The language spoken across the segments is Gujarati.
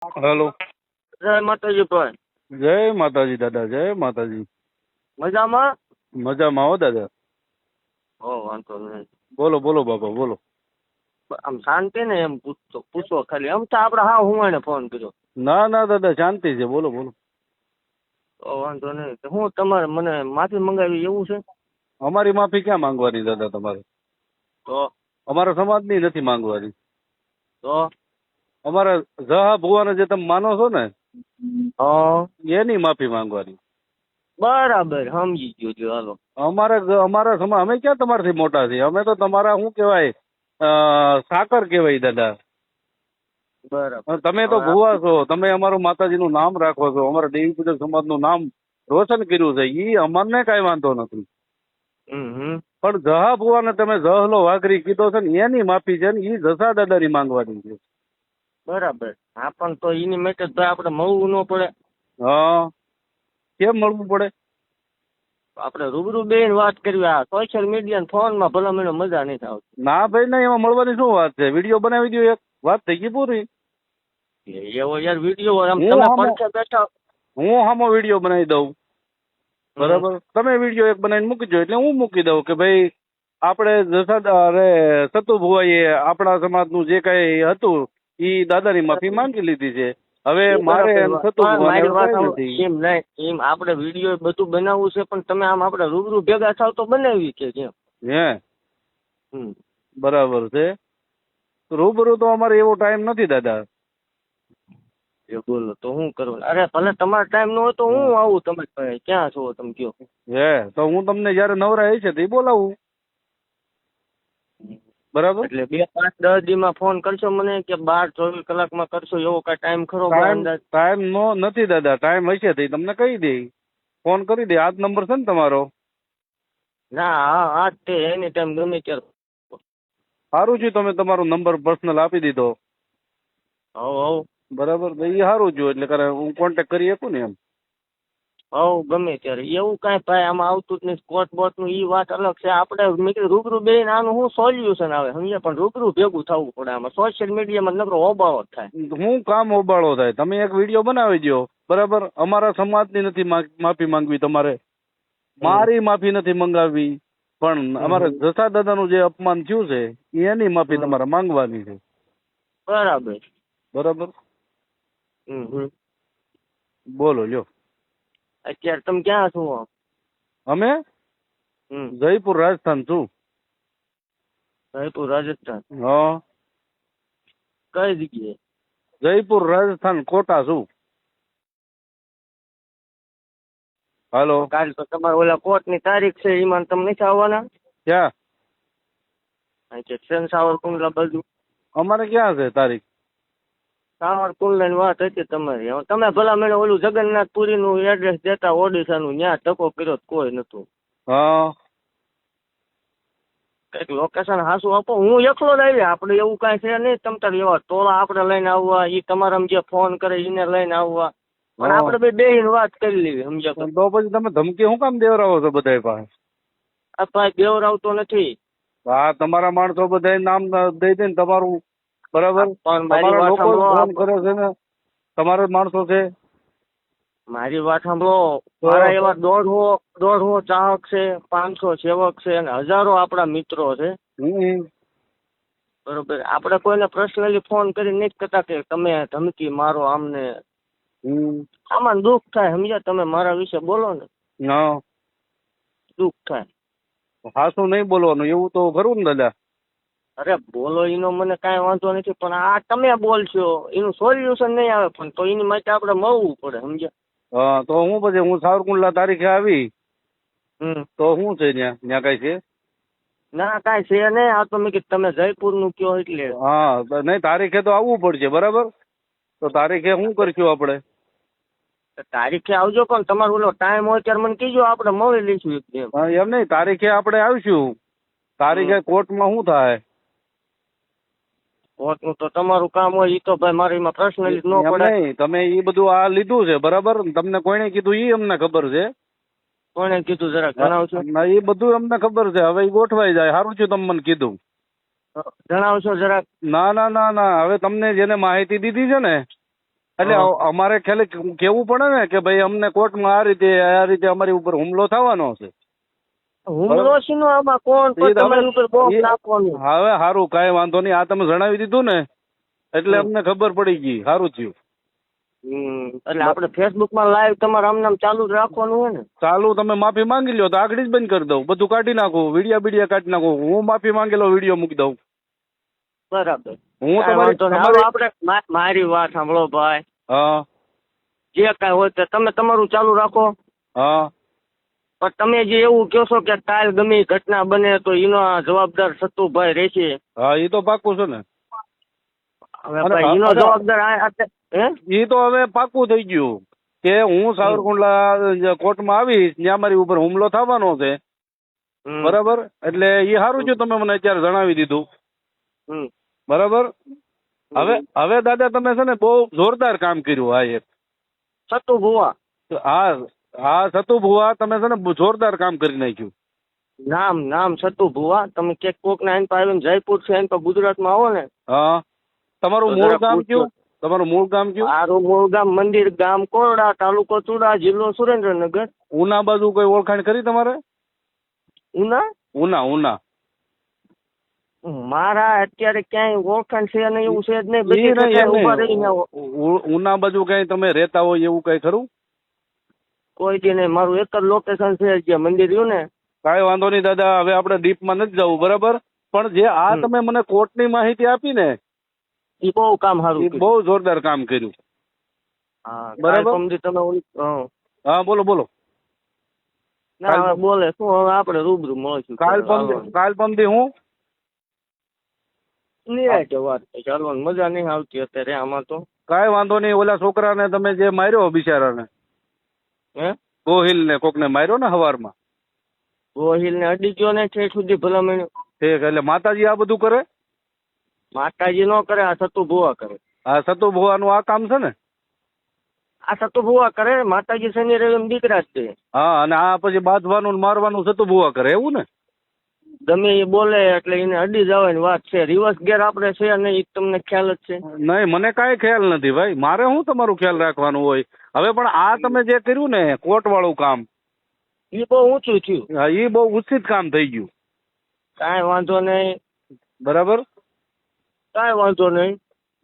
હેલો. જય માતાજી ભાઈ. જય માતાજી દાદા, જય માતાજી. મજામાં? મજામાં હો દાદા. વાંધો નહીં. બોલો બોલો બાપા બોલો. આમ શાંતિ ને એમ પૂછો ખાલી. આમ તો આપડે હું એને ફોન કર્યો. ના ના દાદા શાંતિ છે, બોલો બોલો. વાંધો નહીં. હું તમારે મને માફી મંગાવી એવું છે? અમારી માફી ક્યાં માંગવાની દાદા તમારે? તો અમારા સમાજની નથી માંગવાની. તો અમારા જહા ભુવાને જે તમે માનો છો ને હા એની માફી માંગવાની. બરાબર સમજી ગયો છું. હાલો. અમારા સમાજ, અમે ક્યાં તમારાથી મોટા છીએ? અમે તો તમારા શું કહેવાય, સાકર કહેવાય દાદા. બરાબર. તમે તો ભુવા છો, તમે અમારું માતાજીનું નામ રાખો છો, અમારા દેવી પૂજક સમાજનું નામ રોશન કર્યું છે, એ અમને કઈ વાંધો નથી. પણ જહા ભુવાને તમે જહલો વાઘરી કીધો છે ને એની માફી છે ને એ જસા દાદાની માંગવાની છે. બરાબર. હા પણ તો એની માટે તો આપણે મળવું ન પડે? હા, કેમ મળવું પડે? આપણે રૂબરૂ બેન વાત કરવી. આ સોશિયલ મીડિયા ફોનમાં ભલા મને મજા નહીં આવતી. ના ભાઈ ના, એમાં મળવાની શું વાત છે? વિડીયો બનાવી દો, એક વાત થઈ ગઈ પૂરી. એવો યાર વિડીયો તમે પડખે બેઠા. હું હામો વિડીયો બનાવી દઉં, બરાબર? તમે વિડીયો એક બનાવીને મૂકી દો એટલે હું મૂકી દઉં કે ભાઈ આપણે જસા અરે સતુ ભુવાઈએ આપણા સમાજનું જે કઈ હતું એ દાદાની માફી માંગી લીધી છે. હવે મારે એમ સતુ નથી એમ નહીં. એમ આપણે વિડીયો બધું બનાવવું છે પણ તમે આમ આપણે રૂબરૂ ભેગા થાવ તો બનાવી કે કેમ? હે બરાબર છે. રૂબરૂ તો અમારે એવો ટાઈમ નથી દાદા. બોલો તો હું કરવાનું? અરે ભલે તમારો ટાઈમ ન હોય તો હું આવું. તમે ક્યાં છો તમે કયો? હે તો હું તમને જયારે નવરા હશે તો બોલાવું, બરાબર? એટલે 2-5-10 દીમાં ફોન કરશો મને કે 12-24 કલાકમાં કરશો એવો કઈ ટાઈમ ખરો? ટાઈમ નો નથી દાદા. ટાઈમ હશે તો તમને કહી દે, ફોન કરી દે. આ જ નંબર છે ને તમારો? ના હા હા તે એની ટાઈમ ગમે ત્યારે. સારું છે, તમે તમારો નંબર પર્સનલ આપી દીધો. હવ બરાબર, એ સારું જો એટલે હું કોન્ટેક્ટ કરી શકું ને એમ. ગમે ત્યારે એવું કાંઈ ભાઈ આમાં આવતું જ નહીં. સ્કોટ બોટ નું ઈ વાત અલગ છે. આપણે મેં કીધું રૂબરૂ બેન આનું શું સોલ્યુશન આવે સમજ્યા? પણ રૂબરૂ ભેગું થવું પડે. આમાં સોશિયલ મીડિયામાં નકરો હોબાળો થાય. હું કામ હોબાળો થાય? તમે એક વિડીયો બનાવી દો, બરાબર? અમારા સમાજની નથી માફી માંગવી તમારે, મારી માફી નથી મંગાવવી, પણ અમારા જસા દાદાનું જે અપમાન થયું છે એની માફી તમારે માંગવાની છે. બરાબર બરાબર. બોલો લ્યો. અત્યારે તમે ક્યાં છો? અમે જયપુર રાજસ્થાન છું. જયપુર રાજસ્થાન? હા. કઈ જગ્યાએ? જયપુર રાજસ્થાન, કોટા છું. હાલો. કાલ તો તમારે ઓલા કોર્ટ ની તારીખ છે, એમાં તમે નથી આવવાના? ક્યાં? સાવરકુંડલા બાજુ. અમારે ક્યાં છે તારીખ? સાવરકુંડલા ની વાત હતી તમારી. તમે ભલા મને ઓલું જગન્નાથપુરી નું એડ્રેસ દેતા ઓડિશા નું, ત્યાં ટકો કર્યો કોઈ નતું. હા, કઈક લોકેશન હાસું આપો. હું એકલો જ આવી. આપડે એવું કઈ છે નહીં. તમ તાર એવા ટોળા આપડે લઈને આવવા, ઈ તમારા જે ફોન કરે એને લઈને આવવા, પણ આપડે બે વાત કરી લેવી સમજ્યા? તો પછી તમે ધમકી શું કામ દેવરાવો છો બધા પાસે? આ ભાઈ દેવરાવતો નથી. હા, તમારા માણસો બધા નામ દઈ દે ને તમારું, બરાબર? તમારા લોકો ફોન કરે છે ને, તમારા માણસો છે. મારી વાત સાંભળો. મારા એવા 150 ચાહક છે, 500 સેવક છે અને હજારો આપણા મિત્રો છે. બરોબર. આપણે કોઈને પર્સનલી ફોન કરી નથી કરતા કે તમે ધમકી મારો આમને. આમાં દુઃખ થાય સમજ્યા? તમે મારા વિશે બોલો ને દુઃખ થાય. હાસું નહીં બોલવાનું એવું તો ખરું ને દાદા? અરે બોલો એનો મને કાંઈ વાંધો નથી, પણ આ તમે બોલશો એનું સોલ્યુશન નહીં આવે. પણ તો એની માટે આપણે મળવું પડે સમજ્યા? હા, તો હું પછી હું સાવરકુંડલા તારીખે આવી તો શું છે ત્યાં કઈ છે? ના કાંઈ છે નહીં. આ તો મેં કીધું તમે જયપુર નું કયો એટલે. હા, નહીં તારીખે તો આવવું પડશે, બરાબર? તો તારીખે શું કરશું આપણે? તારીખે આવજો, પણ તમારો ઓલો ટાઈમ હોય ત્યારે મને કીજો, આપણે મળી લઈશું. એમ નહીં, તારીખે આપણે આવીશું. તારીખે કોર્ટમાં શું થાય? કોર્ટનું તો તમારું કામ હોય. એ તો ભાઈ મારે એમાં પર્સનલી ન પડે. નહીં, તમે એ બધું આ લીધું છે, બરાબર? તમને કોઈને કીધું એ અમને ખબર છે. કોને કીધું જરા જણાવશો? એ બધું અમને ખબર છે. હવે એ ગોઠવાઈ જાય. સારું છે તમે મને કીધું. જણાવશો જરા? ના ના ના ના, હવે તમને જેને માહિતી દીધી છે ને એટલે અમારે ખ્યાલે કેવું પડે ને કે ભાઈ અમને કોર્ટમાં આ રીતે અમારી ઉપર હુમલો થવાનો છે. હુમલો છે નો આમાં કોણ પણ તમારી ઉપર બોમ્બ નાખવાનું. હવે સારું કાંઈ વાંધો નહીં, આ તમે જણાવી દીધું ને એટલે અમને ખબર પડી ગઈ, સારું થયું. એટલે આપણે ફેસબુક માં લાઈવ તમારે આમ ચાલુ જ રાખવાનું હોય ને. ચાલુ તમે માફી માંગી લ્યો તો આગળ જ બંધ કરી દઉં, બધું કાઢી નાખું, વિડીયા કાઢી નાખું, હું માફી માંગેલો વિડીયો મૂકી દઉં. બરાબર. હું આપણે મારી વાત સાંભળો ભાઈ. હા જે કાંઈ હોય તે તમે તમારું ચાલુ રાખો. હા પણ તમે જે એવું કહો છો કે કાલ ગમે એ ઘટના બને તો એનો જવાબદાર સતુભાઈ રહેશે. હા એ તો પાકું છે ને. હવે ભાઈ એનો જવાબદાર એ તો હવે પાકું થઈ ગયું કે હું સાવરકુંડલા કોર્ટમાં આવીશ, ત્યાં મારી ઉપર હુમલો થવાનો છે. બરાબર, એટલે એ સારું છે તમે મને અત્યારે જણાવી દીધું. બરાબર. હવે દાદા તમે છે ને બહુ જોરદાર કામ કર્યું. આ એક સતુ ભુવા. હા સતુ ભુવા, તમે છે ને જોરદાર કામ કરી નાખ્યું. નામ સતુ ભુવા. તમે ક્યાંક કોક ના આવીને જયપુર છે ગુજરાતમાં આવો ને. હા તમારું મૂળ ગામ કયું? તમારું મૂળ ગામ કયું? મારું મૂળ ગામ મંદિર ગામ કોરડા, તાલુકો ચુડા, જિલ્લો સુરેન્દ્રનગર. ઉના બાજુ કોઈ ઓળખાણ કરી તમારે? ઉના મારા અત્યારે ક્યાંય ઓળખાણ છે નહીં, એવું છે જ નહીં. ઉના બાજુ કઈ તમે રહેતા હોય એવું કઈ ખરું? કોઈ દી નહીં. મારું એક જ લોકેશન છે જે મંદિર રહ્યું ને. કાંઈ વાંધો નહીં દાદા, હવે આપણે ડીપમાં નથી જવું. બરાબર, પણ જે આ તમે મને કોર્ટની માહિતી આપી ને એ બહુ કામ સારું, બહુ જોરદાર કામ કર્યું. બરાબર. હા બોલો. ના બોલે શું, હવે આપણે રૂબરૂ મળશું. કાલ પમદી હું નિરાંતે વાત ચાલવાની મજા નહીં આવતી અત્યારે આમાં તો. કાંઈ વાંધો નહીં. ઓલા છોકરાને તમે જે માર્યો બિચારાને, ગોહિલ ને કોકને માર્યો ને હવારમાં, ગોહિલ ને અડી ગયો ને ઠેઠ સુધી ભલામણ. ઠીક, એટલે માતાજી આ બધું કરે? માતાજી નો કરે, આ સતુ ભુવા કરે. આ સતુ ભુવાનું આ કામ છે ને? આ સતુ ભુવા કરે. માતાજી શનિ રવિ દીકરા જ છે. હા, અને આ પછી બાંધવાનું મારવાનું સતુ ભુવા કરે એવું ને? ગમે એ બોલે એટલે એને અડી જવાની વાત છે. રિવર્સ ગેર આપણે છે નહીં, એ તમને ખ્યાલ જ છે. નહીં, મને કાંઈ ખ્યાલ નથી ભાઈ. મારે શું તમારું ખ્યાલ રાખવાનું હોય? હવે પણ આ તમે જે કર્યું ને કોર્ટ વાળું કામ, એ બહુ ઊંચું થયું. હા, એ બહુ ઉચિત કામ થઈ ગયું. કાંઈ વાંધો નહીં. બરાબર, કાંઈ વાંધો નહીં.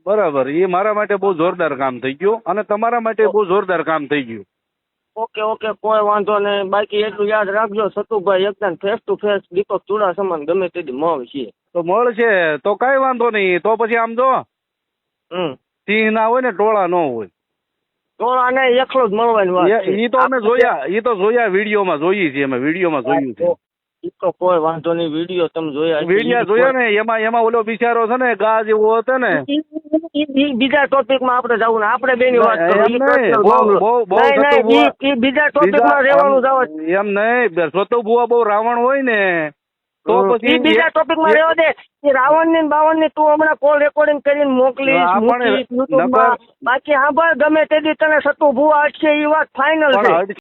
બરાબર. એ મારા માટે બહુ જોરદાર કામ થઈ ગયું અને તમારા માટે બહુ જોરદાર કામ થઈ ગયું. ઓકે, કોઈ વાંધો નહીં. બાકી એટલું યાદ રાખજો, સતુભાઈ એકદમ ફેસ ટુ ફેસ દીપક ચુડાસમા ગમે તે મળશે. તો મળશે તો કાંઈ વાંધો નહીં. તો પછી આમ જો સિંહ ના હોય ને ટોળા ન હોય. ટોળા ને એકલો જ મળવાની વાત. એ તો અમે જોયા વિડીયોમાં જોઈએ છીએ, અમે વિડીયોમાં જોયું છે. એ તો કોઈ વાંધો નહીં. વિડીયો તમે જોયા ને, એમાં ઓલો બિચારો છે ને ગા જેવો હતો ને. બીજા ટોપિક માં આપણે જવું ને, આપણે બેની વાત બીજા ટોપિક માં રહેવાનું જવું એમ નહીં. સતુ ભુવા બહુ રાવણ હોય ને તો પછી બીજા ટોપિક માં રહેવા દે. રાવણ ની બાવન ની તું હમણાં કોલ રેકોર્ડિંગ કરીને મોકલીશ. બાકી હા ભાઈ ગમે તે દી તને સતુ ભુવા અટશે એ વાત ફાઇનલ છે.